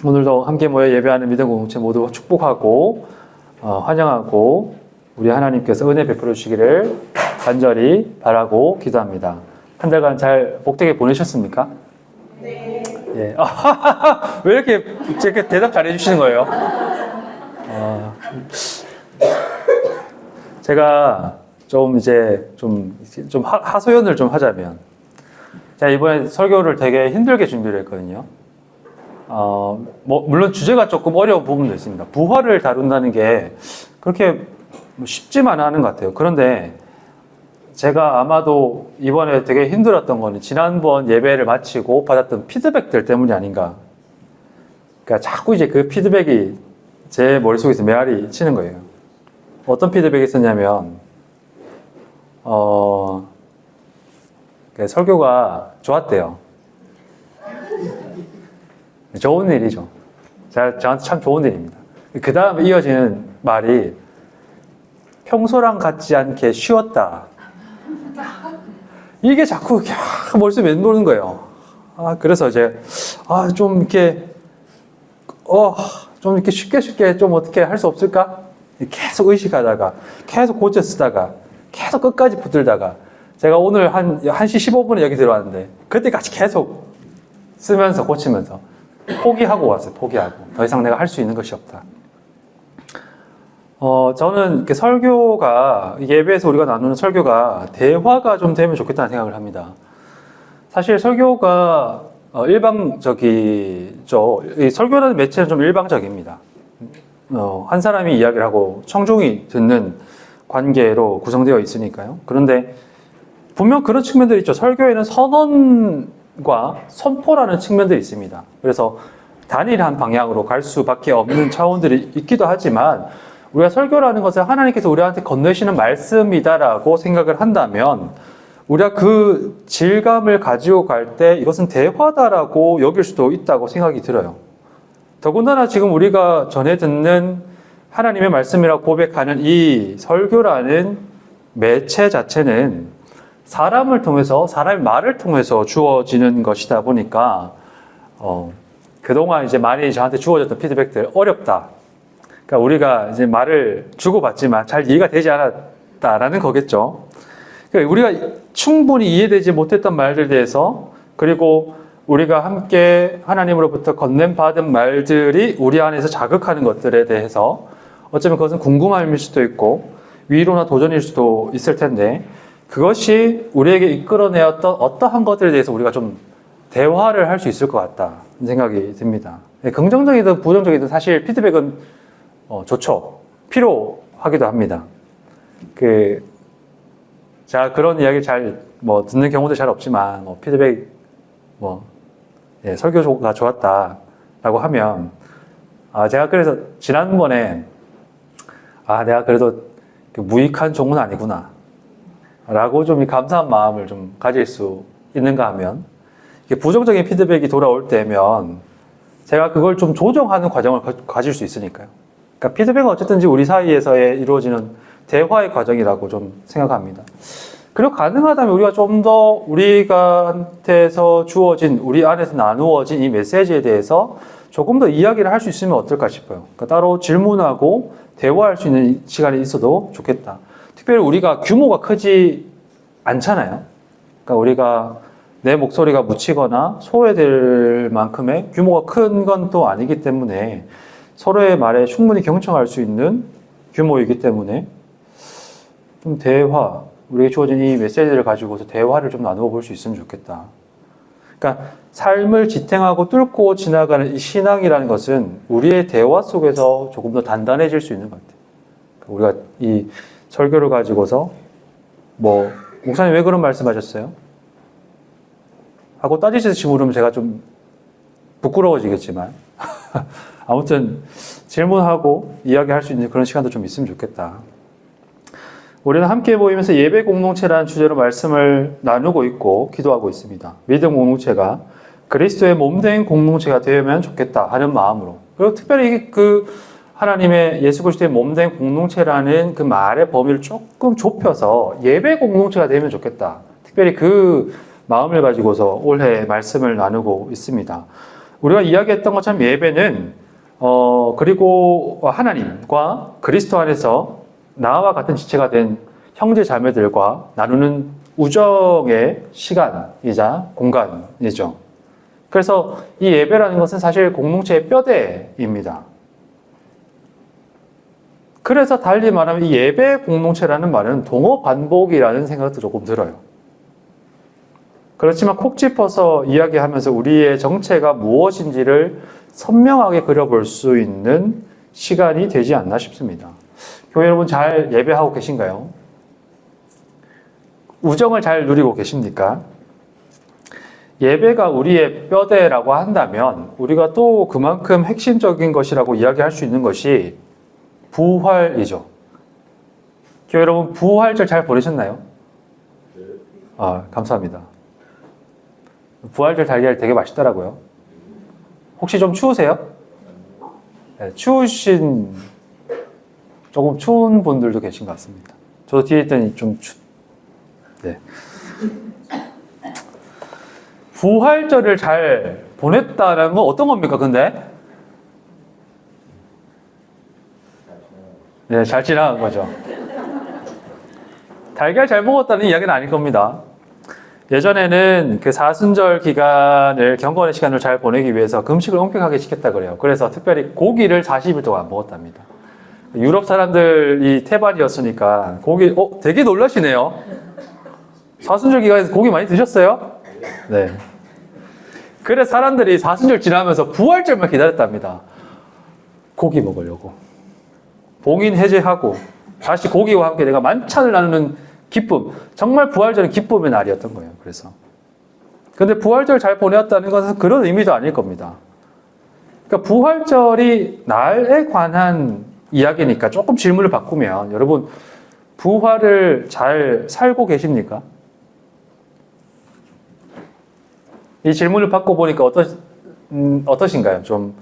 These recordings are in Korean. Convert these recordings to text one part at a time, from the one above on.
오늘도 함께 모여 예배하는 믿음 공동체 모두 축복하고 환영하고 우리 하나님께서 은혜 베풀어 주시기를 간절히 바라고 기도합니다. 한 달간 잘 복되게 보내셨습니까? 네. 예. 왜 이렇게 대답 잘해 주시는 거예요? 제가 좀 하소연을 좀 하자면, 제가 이번에 설교를 되게 힘들게 준비를 했거든요. 물론 주제가 조금 어려운 부분도 있습니다. 부활을 다룬다는 게 그렇게 쉽지만 않은 것 같아요. 그런데 제가 아마도 이번에 되게 힘들었던 거는 지난번 예배를 마치고 받았던 피드백들 때문이 아닌가. 그러니까 자꾸 이제 그 피드백이 제 머릿속에서 메아리 치는 거예요. 어떤 피드백이 있었냐면, 설교가 좋았대요. 좋은 일이죠. 저한테 참 좋은 일입니다. 그 다음에 이어지는 말이 평소랑 같지 않게 쉬웠다. 이게 자꾸 머릿속에 맴도는 거예요. 그래서 이제 좀 이렇게 쉽게 좀 어떻게 할 수 없을까? 계속 의식하다가 계속 고쳐 쓰다가 계속 끝까지 붙들다가 제가 오늘 한 1시 15분에 여기 들어왔는데 그때까지 계속 쓰면서 고치면서 포기하고 왔어요. 포기하고. 더 이상 내가 할 수 있는 것이 없다. 저는 이렇게 설교가, 예배에서 우리가 나누는 설교가 대화가 좀 되면 좋겠다는 생각을 합니다. 사실 설교가 일방적이죠. 이 설교라는 매체는 좀 일방적입니다. 한 사람이 이야기를 하고 청중이 듣는 관계로 구성되어 있으니까요. 그런데 분명 그런 측면들이 있죠. 설교에는 선언과 선포라는 측면들이 있습니다. 그래서 단일한 방향으로 갈 수밖에 없는 차원들이 있기도 하지만 우리가 설교라는 것을 하나님께서 우리한테 건네시는 말씀이다라고 생각을 한다면 우리가 그 질감을 가지고 갈 때 이것은 대화다라고 여길 수도 있다고 생각이 들어요. 더군다나 지금 우리가 전해 듣는 하나님의 말씀이라고 고백하는 이 설교라는 매체 자체는 사람을 통해서, 사람의 말을 통해서 주어지는 것이다 보니까 그동안 이제 많이 저한테 주어졌던 피드백들 어렵다. 그러니까 우리가 이제 말을 주고받지만 잘 이해가 되지 않았다라는 거겠죠. 그러니까 우리가 충분히 이해되지 못했던 말들에 대해서, 그리고 우리가 함께 하나님으로부터 건넨받은 말들이 우리 안에서 자극하는 것들에 대해서 어쩌면 그것은 궁금함일 수도 있고 위로나 도전일 수도 있을 텐데, 그것이 우리에게 이끌어내었던 어떠한 것들에 대해서 우리가 좀 대화를 할 수 있을 것 같다는 생각이 듭니다. 긍정적이든 부정적이든 사실 피드백은 좋죠. 필요하기도 합니다. 제가 그런 이야기 듣는 경우도 잘 없지만, 피드백, 설교가 좋았다라고 하면, 제가 그래서 지난번에, 내가 그래도 무익한 종은 아니구나. 라고 좀 감사한 마음을 좀 가질 수 있는가 하면, 이게 부정적인 피드백이 돌아올 때면, 제가 그걸 좀 조정하는 과정을 가질 수 있으니까요. 그러니까 피드백은 어쨌든지 우리 사이에서의 이루어지는 대화의 과정이라고 좀 생각합니다. 그리고 가능하다면 우리가 좀 더 우리한테서 주어진, 우리 안에서 나누어진 이 메시지에 대해서 조금 더 이야기를 할 수 있으면 어떨까 싶어요. 그러니까 따로 질문하고 대화할 수 있는 시간이 있어도 좋겠다. 특별히 우리가 규모가 크지 않잖아요. 그러니까 우리가 내 목소리가 묻히거나 소외될 만큼의 규모가 큰 건 또 아니기 때문에 서로의 말에 충분히 경청할 수 있는 규모이기 때문에 좀 대화, 우리에게 주어진 이 메시지를 가지고서 대화를 좀 나누어 볼 수 있으면 좋겠다. 그러니까 삶을 지탱하고 뚫고 지나가는 이 신앙이라는 것은 우리의 대화 속에서 조금 더 단단해질 수 있는 것 같아요. 우리가 이 설교를 가지고서 목사님 왜 그런 말씀하셨어요? 하고 따지듯이 물으면 제가 좀 부끄러워지겠지만 아무튼 질문하고 이야기할 수 있는 그런 시간도 좀 있으면 좋겠다. 우리는 함께 모이면서 예배 공동체라는 주제로 말씀을 나누고 있고 기도하고 있습니다. 믿음 공동체가 그리스도의 몸된 공동체가 되면 좋겠다 하는 마음으로, 그리고 특별히 하나님의 예수 그리스도의 몸된 공동체라는 그 말의 범위를 조금 좁혀서 예배 공동체가 되면 좋겠다. 특별히 그 마음을 가지고서 올해 말씀을 나누고 있습니다. 우리가 이야기했던 것처럼 예배는 그리고 하나님과 그리스도 안에서 나와 같은 지체가 된 형제 자매들과 나누는 우정의 시간이자 공간이죠. 그래서 이 예배라는 것은 사실 공동체의 뼈대입니다. 그래서 달리 말하면 이 예배 공동체라는 말은 동어 반복이라는 생각도 조금 들어요. 그렇지만 콕 집어서 이야기하면서 우리의 정체가 무엇인지를 선명하게 그려볼 수 있는 시간이 되지 않나 싶습니다. 교회 여러분 잘 예배하고 계신가요? 우정을 잘 누리고 계십니까? 예배가 우리의 뼈대라고 한다면 우리가 또 그만큼 핵심적인 것이라고 이야기할 수 있는 것이 부활이죠. 교회 여러분 부활절 잘 보내셨나요? 감사합니다. 부활절 달걀 되게 맛있더라고요. 혹시 좀 추우세요? 네, 조금 추운 분들도 계신 것 같습니다. 저도 뒤에 있더니 네. 부활절을 잘 보냈다는 건 어떤 겁니까, 근데? 네, 잘 지나간 거죠. 달걀 잘 먹었다는 이야기는 아닐 겁니다. 예전에는 그 사순절 기간을 경건의 시간을 잘 보내기 위해서 금식을 엄격하게 지켰다 그래요. 그래서 특별히 고기를 40일 동안 먹었답니다. 유럽 사람들이 태반이었으니까 고기, 되게 놀라시네요. 사순절 기간에서 고기 많이 드셨어요? 네. 그래서 사람들이 사순절 지나면서 부활절만 기다렸답니다. 고기 먹으려고. 봉인 해제하고 다시 고기와 함께 내가 만찬을 나누는 기쁨. 정말 부활절은 기쁨의 날이었던 거예요. 그래서. 근데 부활절 잘 보내었다는 것은 그런 의미도 아닐 겁니다. 그러니까 부활절이 날에 관한 이야기니까 조금 질문을 바꾸면 여러분 부활을 잘 살고 계십니까? 이 질문을 받고 보니까 어떠신가요? 좀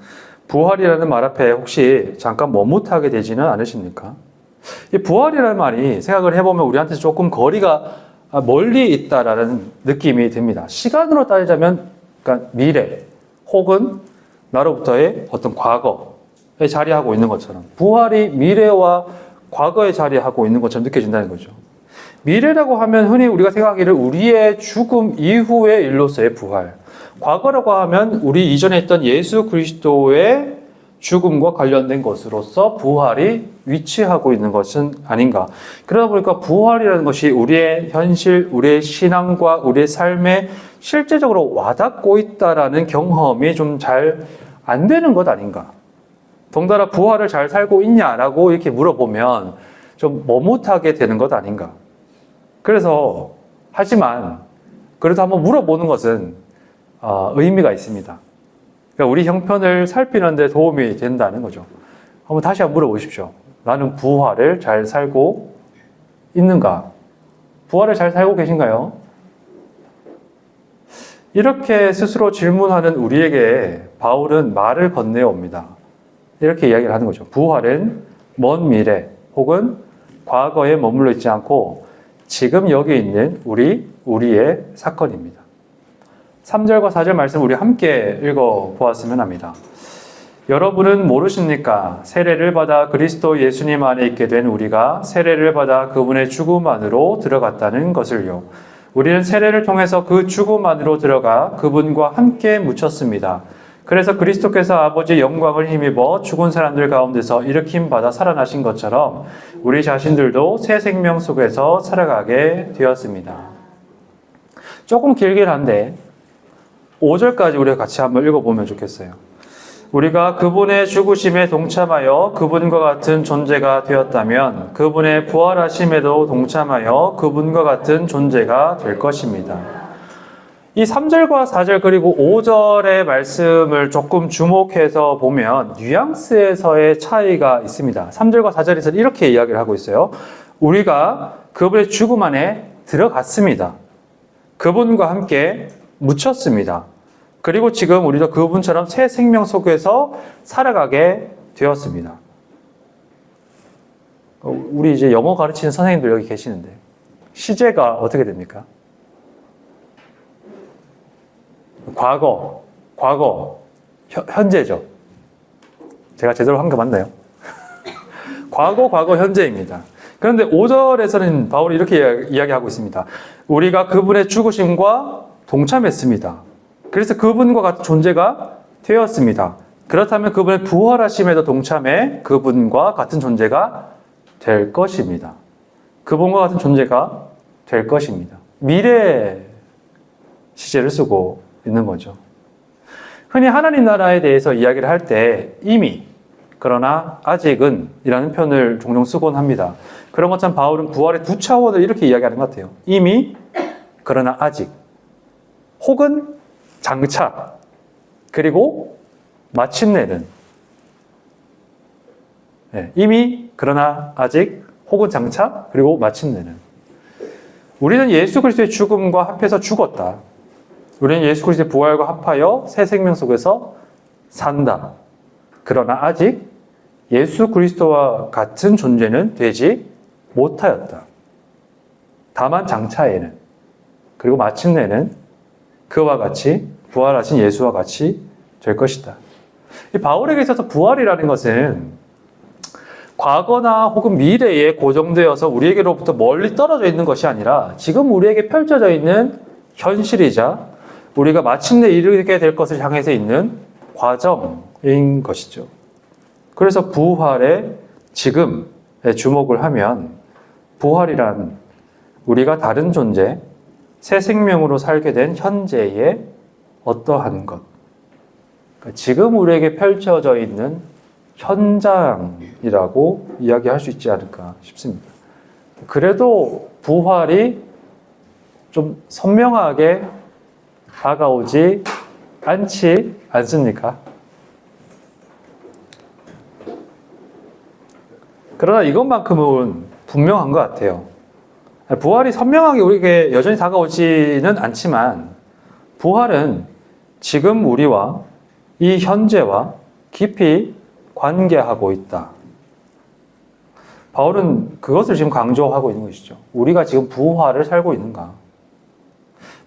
부활이라는 말 앞에 혹시 잠깐 머뭇하게 되지는 않으십니까? 이 부활이라는 말이 생각을 해보면 우리한테 조금 거리가 멀리 있다라는 느낌이 듭니다. 시간으로 따지자면 그러니까 미래 혹은 나로부터의 어떤 과거에 자리하고 있는 것처럼 부활이 미래와 과거에 자리하고 있는 것처럼 느껴진다는 거죠. 미래라고 하면 흔히 우리가 생각하기를 우리의 죽음 이후의 일로서의 부활. 과거라고 하면 우리 이전에 있던 예수 그리스도의 죽음과 관련된 것으로서 부활이 위치하고 있는 것은 아닌가. 그러다 보니까 부활이라는 것이 우리의 현실, 우리의 신앙과 우리의 삶에 실제적으로 와닿고 있다라는 경험이 좀 잘 안 되는 것 아닌가. 덩달아 부활을 잘 살고 있냐라고 이렇게 물어보면 좀 머뭇하게 되는 것 아닌가. 그래서 하지만 그래도 한번 물어보는 것은 의미가 있습니다. 그러니까 우리 형편을 살피는 데 도움이 된다는 거죠. 한번 다시 한번 물어보십시오. 나는 부활을 잘 살고 있는가? 부활을 잘 살고 계신가요? 이렇게 스스로 질문하는 우리에게 바울은 말을 건네옵니다. 이렇게 이야기를 하는 거죠. 부활은 먼 미래 혹은 과거에 머물러 있지 않고 지금 여기 있는 우리의 사건입니다. 3절과 4절 말씀 우리 함께 읽어보았으면 합니다. 여러분은 모르십니까? 세례를 받아 그리스도 예수님 안에 있게 된 우리가 세례를 받아 그분의 죽음 안으로 들어갔다는 것을요. 우리는 세례를 통해서 그 죽음 안으로 들어가 그분과 함께 묻혔습니다. 그래서 그리스도께서 아버지의 영광을 힘입어 죽은 사람들 가운데서 일으킴 받아 살아나신 것처럼 우리 자신들도 새 생명 속에서 살아가게 되었습니다. 조금 길긴 한데 5절까지 우리가 같이 한번 읽어보면 좋겠어요. 우리가 그분의 죽으심에 동참하여 그분과 같은 존재가 되었다면 그분의 부활하심에도 동참하여 그분과 같은 존재가 될 것입니다. 이 3절과 4절 그리고 5절의 말씀을 조금 주목해서 보면 뉘앙스에서의 차이가 있습니다. 3절과 4절에서 이렇게 이야기를 하고 있어요. 우리가 그분의 죽음 안에 들어갔습니다. 그분과 함께 묻혔습니다. 그리고 지금 우리도 그분처럼 새 생명 속에서 살아가게 되었습니다. 우리 이제 영어 가르치는 선생님들 여기 계시는데 시제가 어떻게 됩니까? 과거, 현재죠. 제가 제대로 한 게 맞나요? 과거, 현재입니다. 그런데 5절에서는 바울이 이렇게 이야기하고 있습니다. 우리가 그분의 죽으심과 동참했습니다. 그래서 그분과 같은 존재가 되었습니다. 그렇다면 그분의 부활하심에도 동참해 그분과 같은 존재가 될 것입니다. 그분과 같은 존재가 될 것입니다. 미래 시제를 쓰고 있는 거죠. 흔히 하나님 나라에 대해서 이야기를 할 때 이미, 그러나 아직은 이라는 표현을 종종 쓰곤 합니다. 그런 것처럼 바울은 부활의 두 차원을 이렇게 이야기하는 것 같아요. 이미, 그러나 아직, 혹은 장차, 그리고 마침내는. 네, 이미, 그러나 아직, 혹은 장차, 그리고 마침내는. 우리는 예수 그리스도의 죽음과 합해서 죽었다. 우리는 예수 그리스도의 부활과 합하여 새 생명 속에서 산다. 그러나 아직 예수 그리스도와 같은 존재는 되지 못하였다. 다만 장차에는, 그리고 마침내는 그와 같이 부활하신 예수와 같이 될 것이다. 이 바울에게 있어서 부활이라는 것은 과거나 혹은 미래에 고정되어서 우리에게로부터 멀리 떨어져 있는 것이 아니라 지금 우리에게 펼쳐져 있는 현실이자 우리가 마침내 이르게 될 것을 향해서 있는 과정인 것이죠. 그래서 부활의 지금에 주목을 하면 부활이란 우리가 다른 존재, 새 생명으로 살게 된 현재의 어떠한 것, 그러니까 지금 우리에게 펼쳐져 있는 현장이라고 이야기할 수 있지 않을까 싶습니다. 그래도 부활이 좀 선명하게 다가오지 않지 않습니까? 그러나 이것만큼은 분명한 것 같아요. 부활이 선명하게 우리에게 여전히 다가오지는 않지만 부활은 지금 우리와 이 현재와 깊이 관계하고 있다. 바울은 그것을 지금 강조하고 있는 것이죠. 우리가 지금 부활을 살고 있는가?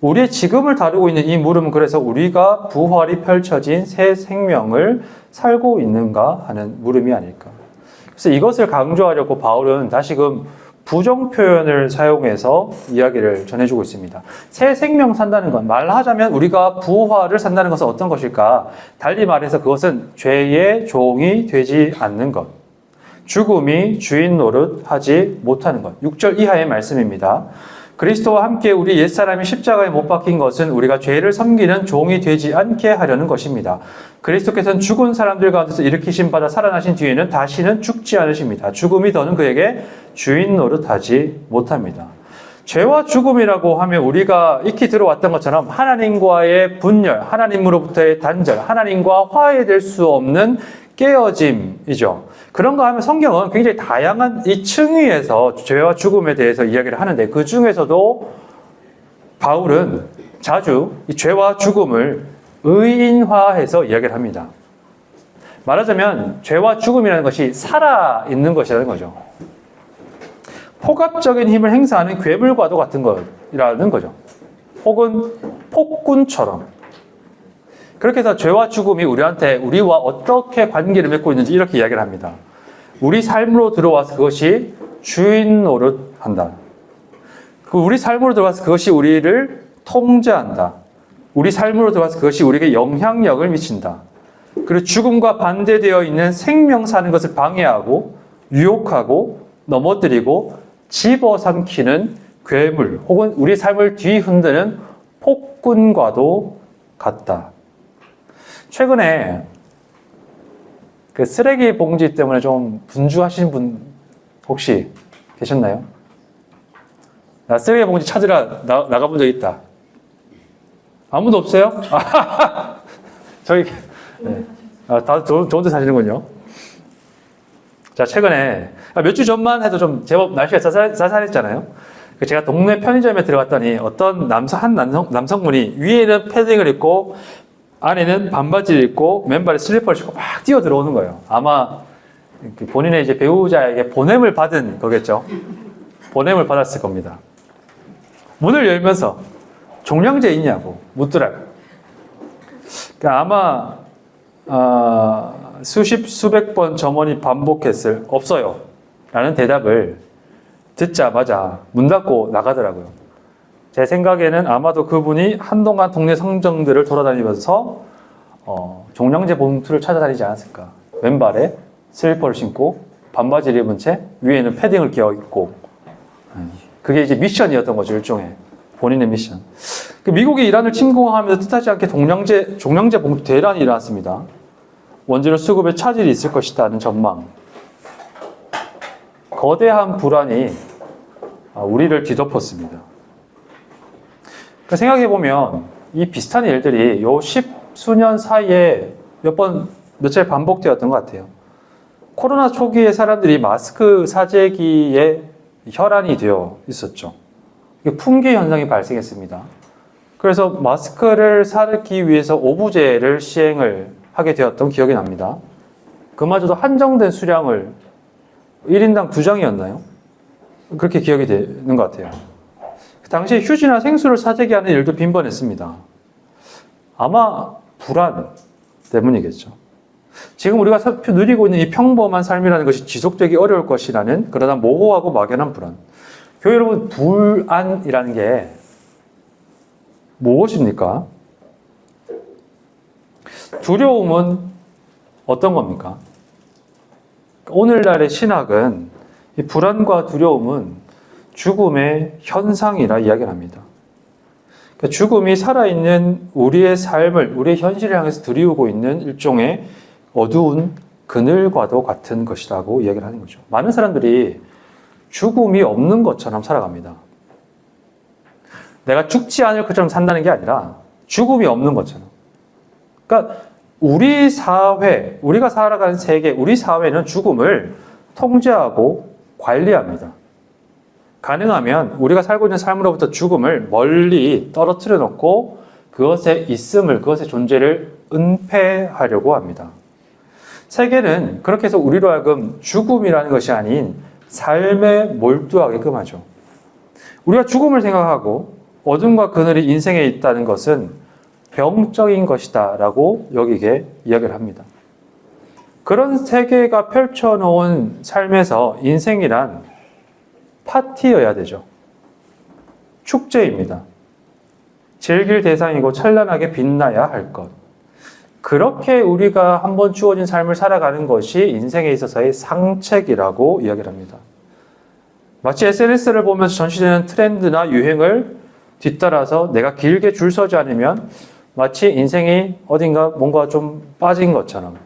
우리의 지금을 다루고 있는 이 물음은 그래서 우리가 부활이 펼쳐진 새 생명을 살고 있는가 하는 물음이 아닐까. 그래서 이것을 강조하려고 바울은 다시금 부정 표현을 사용해서 이야기를 전해주고 있습니다. 새 생명 산다는 건 말하자면 우리가 부활을 산다는 것은 어떤 것일까? 달리 말해서 그것은 죄의 종이 되지 않는 것. 죽음이 주인 노릇하지 못하는 것. 6절 이하의 말씀입니다. 그리스도와 함께 우리 옛사람이 십자가에 못 박힌 것은 우리가 죄를 섬기는 종이 되지 않게 하려는 것입니다. 그리스도께서는 죽은 사람들 가운데서 일으키심 받아 살아나신 뒤에는 다시는 죽지 않으십니다. 죽음이 더는 그에게 주인 노릇하지 못합니다. 죄와 죽음이라고 하면 우리가 익히 들어왔던 것처럼 하나님과의 분열, 하나님으로부터의 단절, 하나님과 화해될 수 없는 깨어짐이죠. 그런가 하면 성경은 굉장히 다양한 이 층위에서 죄와 죽음에 대해서 이야기를 하는데 그 중에서도 바울은 자주 이 죄와 죽음을 의인화해서 이야기를 합니다. 말하자면 죄와 죽음이라는 것이 살아있는 것이라는 거죠. 포갑적인 힘을 행사하는 괴물과도 같은 것이라는 거죠. 혹은 폭군처럼. 그렇게 해서 죄와 죽음이 우리와 어떻게 관계를 맺고 있는지 이렇게 이야기를 합니다. 우리 삶으로 들어와서 그것이 주인 노릇한다. 우리 삶으로 들어와서 그것이 우리를 통제한다. 우리 삶으로 들어와서 그것이 우리에게 영향력을 미친다. 그리고 죽음과 반대되어 있는 생명 사는 것을 방해하고 유혹하고 넘어뜨리고 집어삼키는 괴물 혹은 우리 삶을 뒤흔드는 폭군과도 같다. 최근에 그 쓰레기 봉지 때문에 좀 분주하신 분 혹시 계셨나요? 나 쓰레기 봉지 찾으러 나가본 적 있다. 아무도 없어요? 저기, 네. 다 좋은 데 사시는군요. 자, 최근에, 몇 주 전만 해도 좀 제법 날씨가 쌀쌀했잖아요. 제가 동네 편의점에 들어갔더니 어떤 남성분이 위에는 패딩을 입고 안에는 반바지를 입고 맨발에 슬리퍼를 신고 막 뛰어 들어오는 거예요. 아마 본인의 이제 배우자에게 보냄을 받은 거겠죠. 보냄을 받았을 겁니다. 문을 열면서 종량제 있냐고 묻더라고요. 그러니까 아마 수십 수백 번 점원이 반복했을 없어요 라는 대답을 듣자마자 문 닫고 나가더라고요. 제 생각에는 아마도 그분이 한동안 동네 상점들을 돌아다니면서 종량제 봉투를 찾아다니지 않았을까. 왼발에 슬리퍼를 신고 반바지를 입은 채 위에는 패딩을 끼워 입고, 그게 이제 미션이었던 거죠. 일종의 본인의 미션. 미국이 이란을 침공하면서 뜻하지 않게 종량제 봉투 대란이 일어났습니다. 원재료 수급에 차질이 있을 것이라는 전망. 거대한 불안이 우리를 뒤덮었습니다. 생각해보면 이 비슷한 일들이 요 십수년 사이에 몇 차례 반복되었던 것 같아요. 코로나 초기에 사람들이 마스크 사재기에 혈안이 되어 있었죠. 품귀 현상이 발생했습니다. 그래서 마스크를 사기 위해서 오부제를 시행을 하게 되었던 기억이 납니다. 그마저도 한정된 수량을 1인당 2장이었나요? 그렇게 기억이 되는 것 같아요. 그 당시에 휴지나 생수를 사재기 하는 일도 빈번했습니다. 아마 불안 때문이겠죠. 지금 우리가 누리고 있는 이 평범한 삶이라는 것이 지속되기 어려울 것이라는 그러나 모호하고 막연한 불안. 교회 여러분, 불안이라는 게 무엇입니까? 두려움은 어떤 겁니까? 오늘날의 신학은 이 불안과 두려움은 죽음의 현상이라 이야기를 합니다. 그러니까 죽음이 살아있는 우리의 삶을, 우리의 현실을 향해서 들이우고 있는 일종의 어두운 그늘과도 같은 것이라고 이야기를 하는 거죠. 많은 사람들이 죽음이 없는 것처럼 살아갑니다. 내가 죽지 않을 것처럼 산다는 게 아니라 죽음이 없는 것처럼. 그러니까 우리 사회, 우리가 살아가는 세계, 우리 사회는 죽음을 통제하고 관리합니다. 가능하면 우리가 살고 있는 삶으로부터 죽음을 멀리 떨어뜨려 놓고 그것의 있음을, 그것의 존재를 은폐하려고 합니다. 세계는 그렇게 해서 우리로 하여금 죽음이라는 것이 아닌 삶에 몰두하게끔 하죠. 우리가 죽음을 생각하고 어둠과 그늘이 인생에 있다는 것은 병적인 것이다 라고 여기게 이야기를 합니다. 그런 세계가 펼쳐놓은 삶에서 인생이란 파티여야 되죠. 축제입니다. 즐길 대상이고 찬란하게 빛나야 할 것. 그렇게 우리가 한번 주어진 삶을 살아가는 것이 인생에 있어서의 상책이라고 이야기를 합니다. 마치 SNS를 보면서 전시되는 트렌드나 유행을 뒤따라서 내가 길게 줄 서지 않으면 마치 인생이 어딘가 뭔가 좀 빠진 것처럼,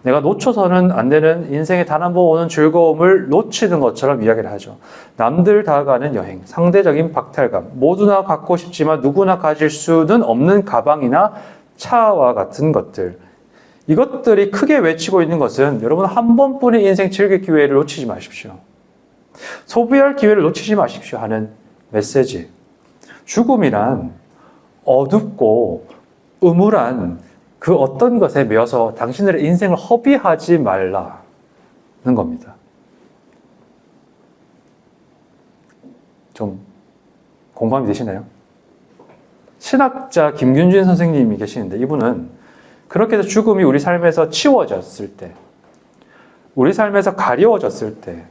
내가 놓쳐서는 안 되는 인생에 단 한 번 오는 즐거움을 놓치는 것처럼 이야기를 하죠. 남들 다 가는 여행, 상대적인 박탈감, 모두나 갖고 싶지만 누구나 가질 수는 없는 가방이나 차와 같은 것들. 이것들이 크게 외치고 있는 것은 여러분 한 번뿐인 인생 즐길 기회를 놓치지 마십시오. 소비할 기회를 놓치지 마십시오 하는 메시지. 죽음이란 어둡고 음울한 그 어떤 것에 매여서 당신들의 인생을 허비하지 말라는 겁니다. 좀 공감이 되시나요? 신학자 김균진 선생님이 계시는데 이분은 그렇게 해서 죽음이 우리 삶에서 치워졌을 때, 우리 삶에서 가려워졌을 때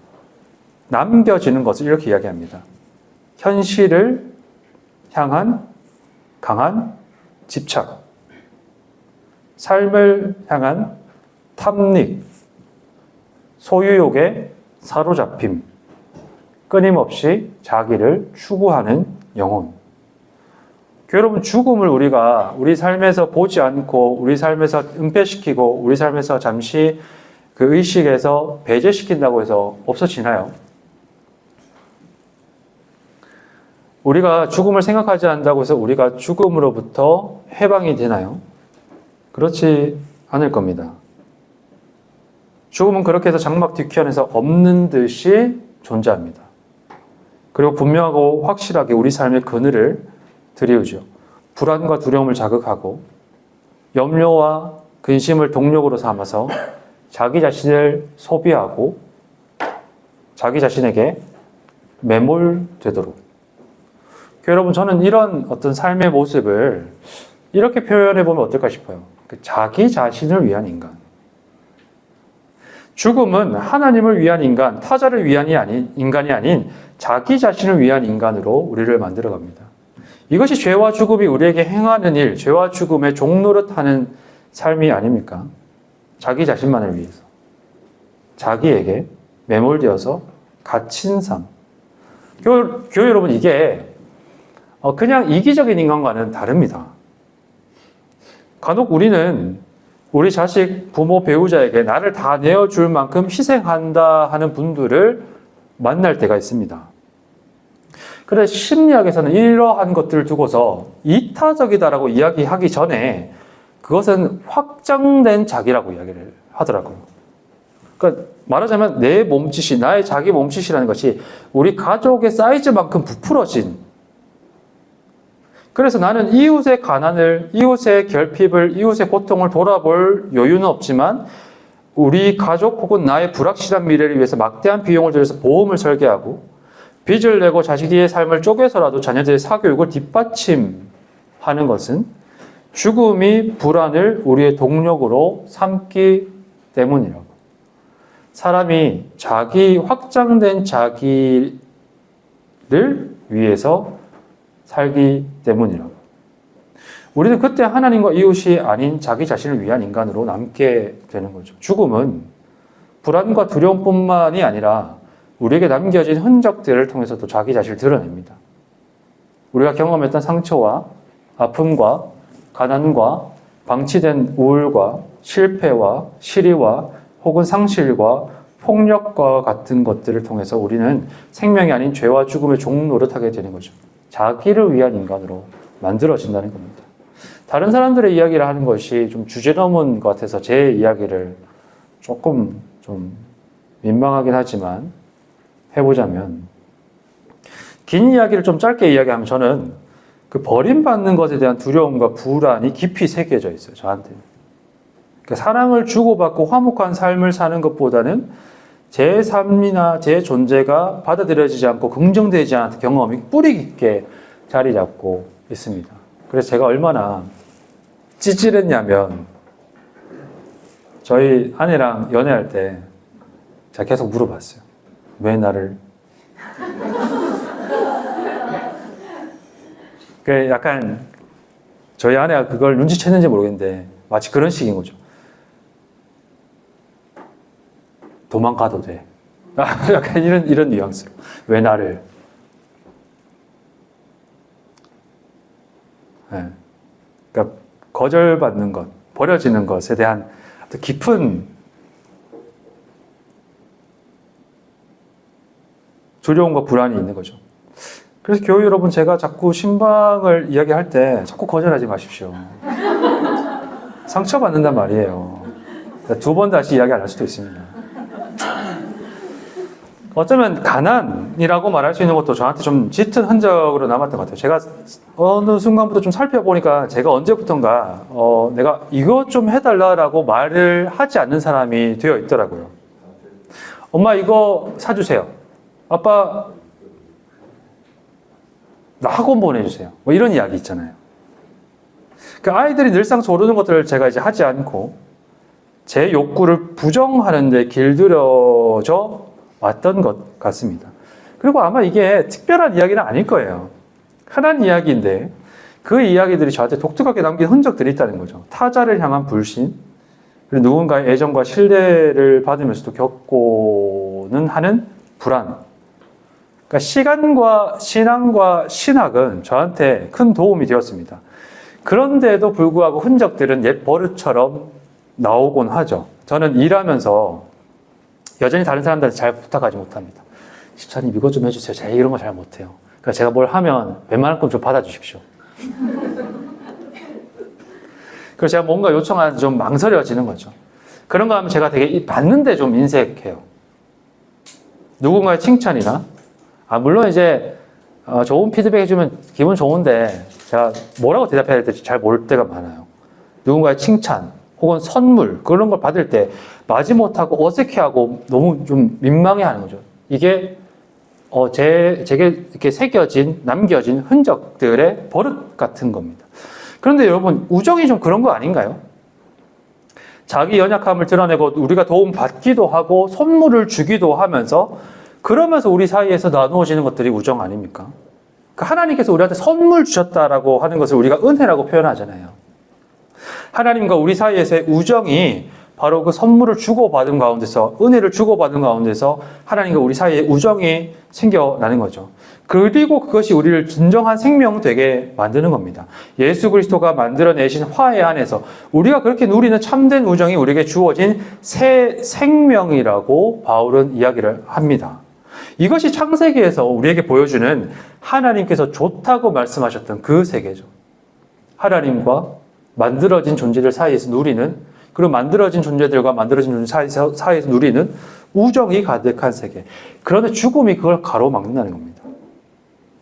남겨지는 것을 이렇게 이야기합니다. 현실을 향한 강한 집착, 삶을 향한 탐닉, 소유욕에 사로잡힘, 끊임없이 자기를 추구하는 영혼. 여러분, 죽음을 우리가 우리 삶에서 보지 않고 우리 삶에서 은폐시키고 우리 삶에서 잠시 그 의식에서 배제시킨다고 해서 없어지나요? 우리가 죽음을 생각하지 않는다고 해서 우리가 죽음으로부터 해방이 되나요? 그렇지 않을 겁니다. 죽음은 그렇게 해서 장막 뒤편에서 없는 듯이 존재합니다. 그리고 분명하고 확실하게 우리 삶의 그늘을 들이우죠. 불안과 두려움을 자극하고 염려와 근심을 동력으로 삼아서 자기 자신을 소비하고 자기 자신에게 매몰되도록. 여러분, 저는 이런 어떤 삶의 모습을 이렇게 표현해 보면 어떨까 싶어요. 자기 자신을 위한 인간. 죽음은 하나님을 위한 인간, 타자를 위한 인간이 아닌 자기 자신을 위한 인간으로 우리를 만들어갑니다. 이것이 죄와 죽음이 우리에게 행하는 일, 죄와 죽음의 종노릇하는 삶이 아닙니까? 자기 자신만을 위해서. 자기에게 매몰되어서 갇힌 삶. 교회 여러분, 이게 그냥 이기적인 인간과는 다릅니다. 간혹 우리는 우리 자식, 부모, 배우자에게 나를 다 내어줄 만큼 희생한다 하는 분들을 만날 때가 있습니다. 그래서 심리학에서는 이러한 것들을 두고서 이타적이다라고 이야기하기 전에 그것은 확장된 자기라고 이야기를 하더라고요. 그러니까 말하자면 내 몸짓이, 나의 자기 몸짓이라는 것이 우리 가족의 사이즈만큼 부풀어진, 그래서 나는 이웃의 가난을, 이웃의 결핍을, 이웃의 고통을 돌아볼 여유는 없지만 우리 가족 혹은 나의 불확실한 미래를 위해서 막대한 비용을 들여서 보험을 설계하고 빚을 내고 자식의 삶을 쪼개서라도 자녀들의 사교육을 뒷받침하는 것은 죽음이 불안을 우리의 동력으로 삼기 때문이라고. 사람이 자기 확장된 자기를 위해서 살기 때문이라고. 우리는 그때 하나님과 이웃이 아닌 자기 자신을 위한 인간으로 남게 되는 거죠. 죽음은 불안과 두려움뿐만이 아니라 우리에게 남겨진 흔적들을 통해서도 자기 자신을 드러냅니다. 우리가 경험했던 상처와 아픔과 가난과 방치된 우울과 실패와 시리와 혹은 상실과 폭력과 같은 것들을 통해서 우리는 생명이 아닌 죄와 죽음의 종노릇하게 되는 거죠. 자기를 위한 인간으로 만들어진다는 겁니다. 다른 사람들의 이야기를 하는 것이 좀 주제넘은 것 같아서 제 이야기를 조금 좀 민망하긴 하지만 해보자면, 긴 이야기를 좀 짧게 이야기하면 저는 그 버림받는 것에 대한 두려움과 불안이 깊이 새겨져 있어요, 저한테는. 그러니까 사랑을 주고받고 화목한 삶을 사는 것보다는 제 삶이나 제 존재가 받아들여지지 않고 긍정되지 않은 경험이 뿌리 깊게 자리 잡고 있습니다. 그래서 제가 얼마나 찌질했냐면, 저희 아내랑 연애할 때 제가 계속 물어봤어요. 왜 나를? 그 약간 저희 아내가 그걸 눈치챘는지 모르겠는데 마치 그런 식인 거죠. 도망가도 돼. 약간 이런 뉘앙스로. 왜 나를? 네. 그러니까 거절받는 것, 버려지는 것에 대한 깊은 두려움과 불안이 있는 거죠. 그래서 교회 여러분, 제가 자꾸 신방을 이야기할 때 자꾸 거절하지 마십시오. 상처받는단 말이에요. 두 번 다시 이야기 안 할 수도 있습니다. 어쩌면 가난이라고 말할 수 있는 것도 저한테 좀 짙은 흔적으로 남았던 것 같아요. 제가 어느 순간부터 좀 살펴보니까 제가 언제부턴가 내가 이거 좀 해달라고 말을 하지 않는 사람이 되어 있더라고요. 엄마 이거 사주세요. 아빠 나 학원 보내주세요. 뭐 이런 이야기 있잖아요. 그 아이들이 늘상 조르는 것들을 제가 이제 하지 않고 제 욕구를 부정하는 데 길들여져 왔던 것 같습니다. 그리고 아마 이게 특별한 이야기는 아닐 거예요. 흔한 이야기인데 그 이야기들이 저한테 독특하게 남긴 흔적들이 있다는 거죠. 타자를 향한 불신, 그리고 누군가의 애정과 신뢰를 받으면서도 겪고는 하는 불안. 그러니까 시간과 신앙과 신학은 저한테 큰 도움이 되었습니다. 그런데도 불구하고 흔적들은 옛 버릇처럼 나오곤 하죠. 저는 일하면서 여전히 다른 사람들한테 잘 부탁하지 못합니다. 집사님 이것 좀 해주세요. 제가 이런 거 잘 못해요. 그러니까 제가 뭘 하면 웬만큼 좀 받아주십시오. 그래서 제가 뭔가 요청하는 좀 망설여지는 거죠. 그런 거 하면 제가 되게 받는데 좀 인색해요. 누군가의 칭찬이나 물론 이제 좋은 피드백 해주면 기분 좋은데 제가 뭐라고 대답해야 될지 잘 모를 때가 많아요. 누군가의 칭찬 혹은 선물 그런 걸 받을 때 마지못하고 어색해하고 너무 좀 민망해하는 거죠. 이게 제게 이렇게 새겨진 남겨진 흔적들의 버릇 같은 겁니다. 그런데 여러분, 우정이 좀 그런 거 아닌가요? 자기 연약함을 드러내고 우리가 도움 받기도 하고 선물을 주기도 하면서 그러면서 우리 사이에서 나누어지는 것들이 우정 아닙니까? 하나님께서 우리한테 선물 주셨다라고 하는 것을 우리가 은혜라고 표현하잖아요. 하나님과 우리 사이에서의 우정이 바로 그 선물을 주고받은 가운데서, 은혜를 주고받은 가운데서 하나님과 우리 사이에 우정이 생겨나는 거죠. 그리고 그것이 우리를 진정한 생명 되게 만드는 겁니다. 예수 그리스도가 만들어내신 화해 안에서 우리가 그렇게 누리는 참된 우정이 우리에게 주어진 새 생명이라고 바울은 이야기를 합니다. 이것이 창세기에서 우리에게 보여주는 하나님께서 좋다고 말씀하셨던 그 세계죠. 하나님과 만들어진 존재들 사이에서 누리는, 그리고 만들어진 존재들과 만들어진 존재 사이에서 누리는 우정이 가득한 세계. 그런데 죽음이 그걸 가로막는다는 겁니다.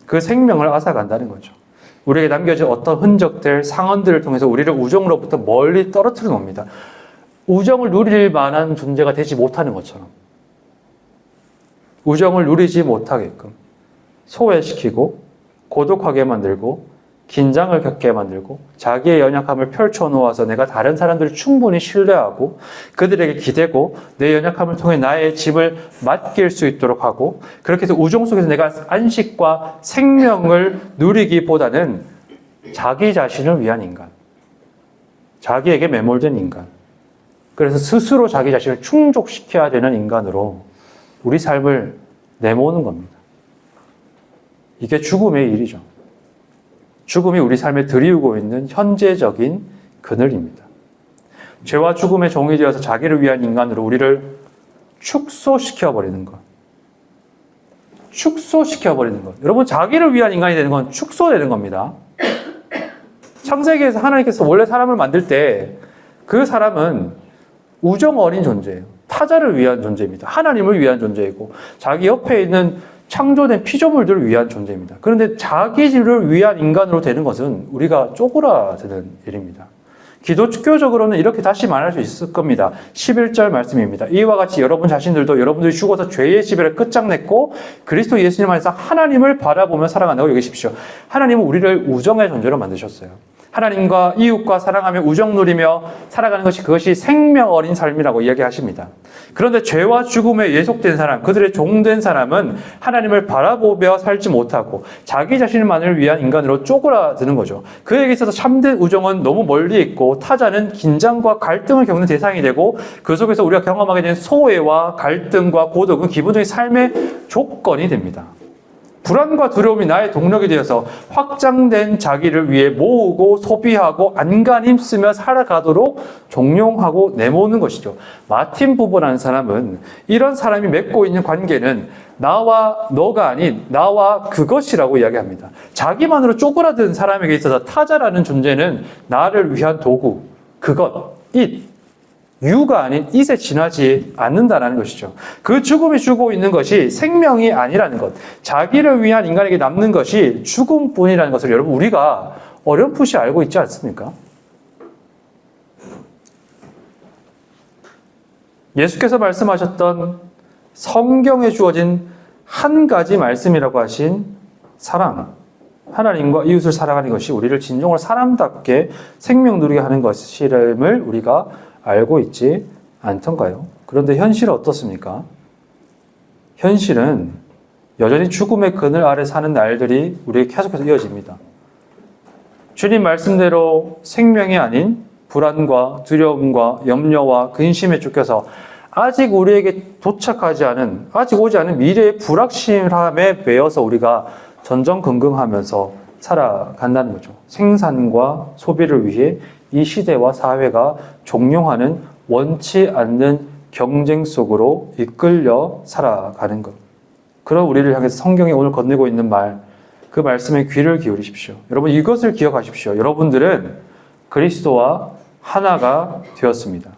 그 생명을 앗아간다는 거죠. 우리에게 남겨진 어떤 흔적들, 상흔들을 통해서 우리를 우정으로부터 멀리 떨어뜨려 놓습니다. 우정을 누릴 만한 존재가 되지 못하는 것처럼. 우정을 누리지 못하게끔 소외시키고 고독하게 만들고 긴장을 겪게 만들고 자기의 연약함을 펼쳐놓아서 내가 다른 사람들을 충분히 신뢰하고 그들에게 기대고 내 연약함을 통해 나의 짐을 맡길 수 있도록 하고, 그렇게 해서 우정 속에서 내가 안식과 생명을 누리기보다는 자기 자신을 위한 인간, 자기에게 매몰된 인간, 그래서 스스로 자기 자신을 충족시켜야 되는 인간으로 우리 삶을 내모는 겁니다. 이게 죽음의 일이죠. 죽음이 우리 삶에 들이우고 있는 현재적인 그늘입니다. 죄와 죽음의 종이 되어서 자기를 위한 인간으로 우리를 축소시켜버리는 것. 축소시켜버리는 것. 여러분, 자기를 위한 인간이 되는 건 축소되는 겁니다. 창세기에서 하나님께서 원래 사람을 만들 때 그 사람은 우정 어린 존재예요. 타자를 위한 존재입니다. 하나님을 위한 존재이고 자기 옆에 있는 창조된 피조물들을 위한 존재입니다. 그런데 자기를 위한 인간으로 되는 것은 우리가 쪼그라드는 일입니다. 기독교적으로는 이렇게 다시 말할 수 있을 겁니다. 11절 말씀입니다. 이와 같이 여러분 자신들도 여러분들이 죽어서 죄의 지배를 끝장냈고 그리스도 예수님 안에서 하나님을 바라보며 살아간다고 여기십시오. 하나님은 우리를 우정의 존재로 만드셨어요. 하나님과 이웃과 사랑하며 우정 누리며 살아가는 것이, 그것이 생명 어린 삶이라고 이야기하십니다. 그런데 죄와 죽음에 예속된 사람, 그들의 종된 사람은 하나님을 바라보며 살지 못하고 자기 자신만을 위한 인간으로 쪼그라드는 거죠. 그에게 있어서 참된 우정은 너무 멀리 있고 타자는 긴장과 갈등을 겪는 대상이 되고 그 속에서 우리가 경험하게 된 소외와 갈등과 고독은 기본적인 삶의 조건이 됩니다. 불안과 두려움이 나의 동력이 되어서 확장된 자기를 위해 모으고 소비하고 안간 힘쓰며 살아가도록 종용하고 내모는 것이죠. 마틴 부부라는 사람은 이런 사람이 맺고 있는 관계는 나와 너가 아닌 나와 그것이라고 이야기합니다. 자기만으로 쪼그라든 사람에게 있어서 타자라는 존재는 나를 위한 도구, 그것, 유가 아닌 it에 지나지 않는다는 것이죠. 그 죽음이 주고 있는 것이 생명이 아니라는 것, 자기를 위한 인간에게 남는 것이 죽음뿐이라는 것을 여러분 우리가 어렴풋이 알고 있지 않습니까? 예수께서 말씀하셨던 성경에 주어진 한 가지 말씀이라고 하신 사랑, 하나님과 이웃을 사랑하는 것이 우리를 진정으로 사람답게 생명 누리게 하는 것임을 우리가 알고 있지 않던가요? 그런데 현실은 어떻습니까? 현실은 여전히 죽음의 그늘 아래 사는 날들이 우리에게 계속해서 이어집니다. 주님 말씀대로 생명이 아닌 불안과 두려움과 염려와 근심에 쫓겨서 아직 우리에게 도착하지 않은, 아직 오지 않은 미래의 불확실함에 매여서 우리가 전전긍긍하면서 살아간다는 거죠. 생산과 소비를 위해 이 시대와 사회가 종용하는 원치 않는 경쟁 속으로 이끌려 살아가는 것. 그런 우리를 향해서 성경이 오늘 건네고 있는 말, 그 말씀에 귀를 기울이십시오. 여러분, 이것을 기억하십시오. 여러분들은 그리스도와 하나가 되었습니다.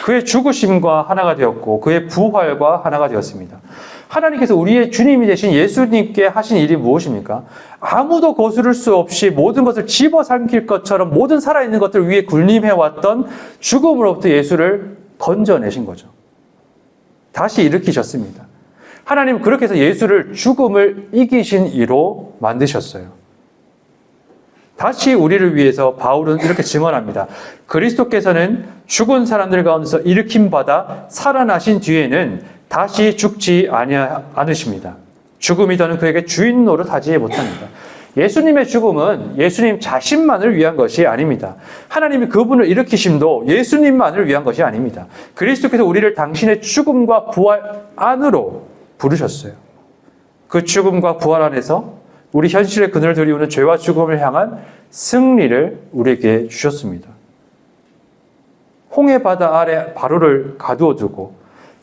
그의 죽으심과 하나가 되었고 그의 부활과 하나가 되었습니다. 하나님께서 우리의 주님이 되신 예수님께 하신 일이 무엇입니까? 아무도 거스를 수 없이 모든 것을 집어삼킬 것처럼 모든 살아있는 것들 위에 군림해왔던 죽음으로부터 예수를 건져내신 거죠. 다시 일으키셨습니다. 하나님은 그렇게 해서 예수를 죽음을 이기신 이로 만드셨어요. 다시 우리를 위해서 바울은 이렇게 증언합니다. 그리스도께서는 죽은 사람들 가운데서 일으킴받아 살아나신 뒤에는 다시 죽지 않으십니다. 죽음이 더는 그에게 주인 노릇하지 못합니다. 예수님의 죽음은 예수님 자신만을 위한 것이 아닙니다. 하나님이 그분을 일으키심도 예수님만을 위한 것이 아닙니다. 그리스도께서 우리를 당신의 죽음과 부활 안으로 부르셨어요. 그 죽음과 부활 안에서 우리 현실의 그늘을 들이우는 죄와 죽음을 향한 승리를 우리에게 주셨습니다. 홍해 바다 아래 바로를 가두어 두고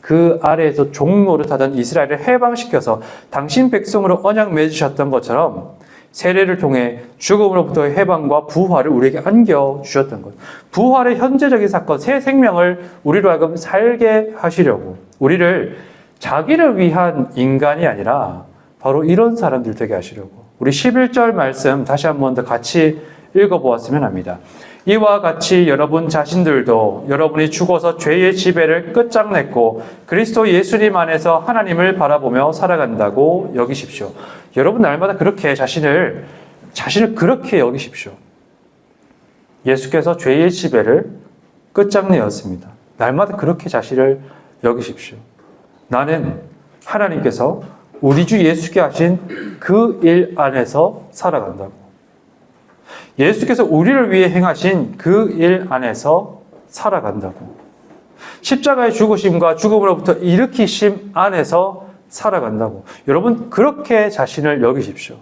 그 아래에서 종노릇하던 이스라엘을 해방시켜서 당신 백성으로 언약 맺으셨던 것처럼 세례를 통해 죽음으로부터의 해방과 부활을 우리에게 안겨주셨던 것. 부활의 현재적인 사건, 새 생명을 우리로 하여금 살게 하시려고 우리를 자기를 위한 인간이 아니라 바로 이런 사람들 되게 하시려고 우리 11절 말씀 다시 한 번 더 같이 읽어보았으면 합니다. 이와 같이 여러분 자신들도 여러분이 죽어서 죄의 지배를 끝장냈고 그리스도 예수님 안에서 하나님을 바라보며 살아간다고 여기십시오. 여러분 날마다 그렇게 자신을 그렇게 여기십시오. 예수께서 죄의 지배를 끝장내었습니다. 날마다 그렇게 자신을 여기십시오. 나는 하나님께서 우리 주 예수께 하신 그 일 안에서 살아간다고. 예수께서 우리를 위해 행하신 그 일 안에서 살아간다고. 십자가의 죽으심과 죽음으로부터 일으키심 안에서 살아간다고. 여러분 그렇게 자신을 여기십시오.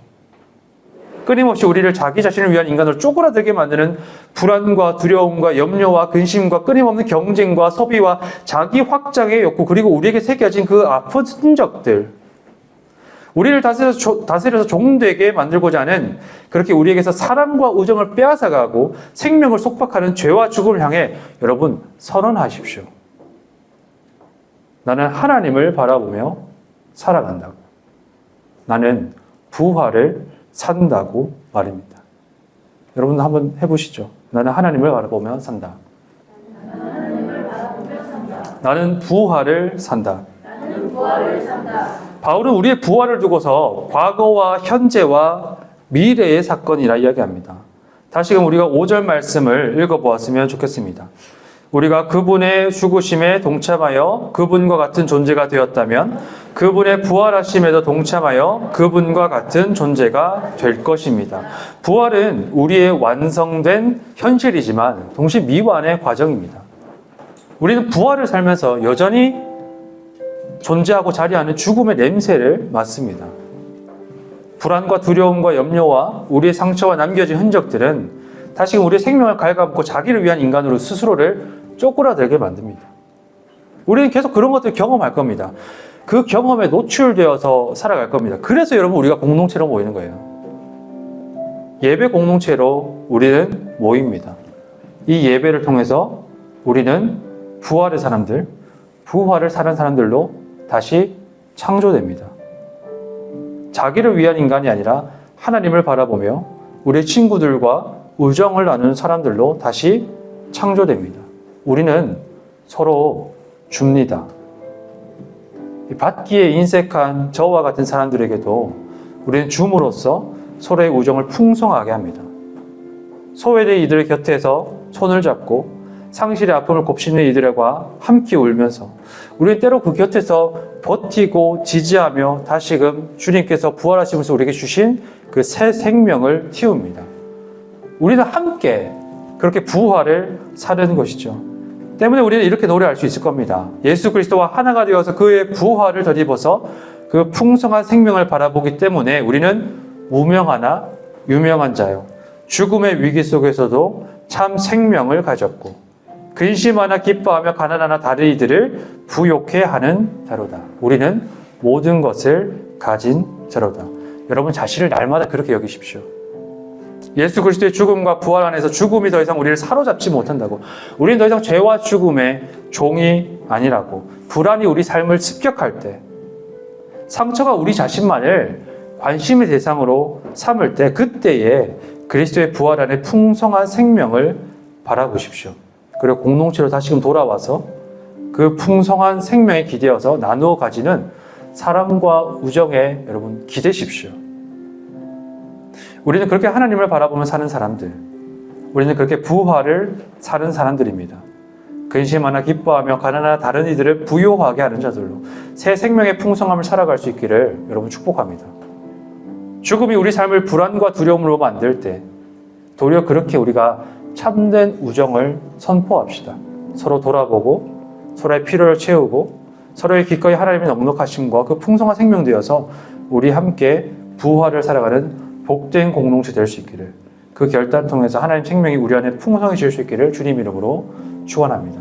끊임없이 우리를 자기 자신을 위한 인간으로 쪼그라들게 만드는 불안과 두려움과 염려와 근심과 끊임없는 경쟁과 소비와 자기 확장의 욕구 그리고 우리에게 새겨진 그 아픈 흔적들 우리를 다스려서 종되게 만들고자 하는 그렇게 우리에게서 사랑과 우정을 빼앗아가고 생명을 속박하는 죄와 죽음을 향해 여러분 선언하십시오. 나는 하나님을 바라보며 살아간다고. 나는 부활을 산다고 말입니다. 여러분 한번 해보시죠. 나는 하나님을 바라보며 산다. 나는 부활을 산다. 나는 부활을 산다. 바울은 우리의 부활을 두고서 과거와 현재와 미래의 사건이라 이야기합니다. 다시금 우리가 5절 말씀을 읽어보았으면 좋겠습니다. 우리가 그분의 죽으심에 동참하여 그분과 같은 존재가 되었다면 그분의 부활하심에도 동참하여 그분과 같은 존재가 될 것입니다. 부활은 우리의 완성된 현실이지만 동시에 미완의 과정입니다. 우리는 부활을 살면서 여전히 존재하고 자리하는 죽음의 냄새를 맡습니다. 불안과 두려움과 염려와 우리의 상처와 남겨진 흔적들은 다시금 우리의 생명을 갉아먹고 자기를 위한 인간으로 스스로를 쪼그라들게 만듭니다. 우리는 계속 그런 것들을 경험할 겁니다. 그 경험에 노출되어서 살아갈 겁니다. 그래서 여러분 우리가 공동체로 모이는 거예요. 예배 공동체로 우리는 모입니다. 이 예배를 통해서 우리는 부활의 사람들, 부활을 사는 사람들로 다시 창조됩니다. 자기를 위한 인간이 아니라 하나님을 바라보며 우리 친구들과 우정을 나누는 사람들로 다시 창조됩니다. 우리는 서로 줍니다. 받기에 인색한 저와 같은 사람들에게도 우리는 줌으로써 서로의 우정을 풍성하게 합니다. 소외된 이들의 곁에서 손을 잡고 상실의 아픔을 곱씹는 이들과 함께 울면서 우리는 때로 그 곁에서 버티고 지지하며 다시금 주님께서 부활하시면서 우리에게 주신 그 새 생명을 틔웁니다. 우리는 함께 그렇게 부활을 사는 것이죠. 때문에 우리는 이렇게 노래할 수 있을 겁니다. 예수 그리스도와 하나가 되어서 그의 부활을 덧입어서 그 풍성한 생명을 바라보기 때문에 우리는 무명하나 유명한 자요. 죽음의 위기 속에서도 참 생명을 가졌고 근심하나 기뻐하며 가난하나 다른 이들을 부욕해 하는 자로다. 우리는 모든 것을 가진 자로다. 여러분 자신을 날마다 그렇게 여기십시오. 예수 그리스도의 죽음과 부활 안에서 죽음이 더 이상 우리를 사로잡지 못한다고. 우리는 더 이상 죄와 죽음의 종이 아니라고. 불안이 우리 삶을 습격할 때, 상처가 우리 자신만을 관심의 대상으로 삼을 때, 그때에 그리스도의 부활 안에 풍성한 생명을 바라보십시오. 그리고 공동체로 다시금 돌아와서 그 풍성한 생명에 기대어서 나누어 가지는 사랑과 우정에 여러분 기대십시오. 우리는 그렇게 하나님을 바라보며 사는 사람들, 우리는 그렇게 부활을 사는 사람들입니다. 근심하나 기뻐하며 가난하나 다른 이들을 부요하게 하는 자들로 새 생명의 풍성함을 살아갈 수 있기를 여러분 축복합니다. 죽음이 우리 삶을 불안과 두려움으로 만들 때 도리어 그렇게 우리가 참된 우정을 선포합시다. 서로 돌아보고 서로의 필요를 채우고 서로의 기꺼이 하나님의 넉넉하심과 그 풍성한 생명 되어서 우리 함께 부활을 살아가는 복된 공동체 될 수 있기를, 그 결단 통해서 하나님 생명이 우리 안에 풍성해질 수 있기를 주님 이름으로 축원합니다.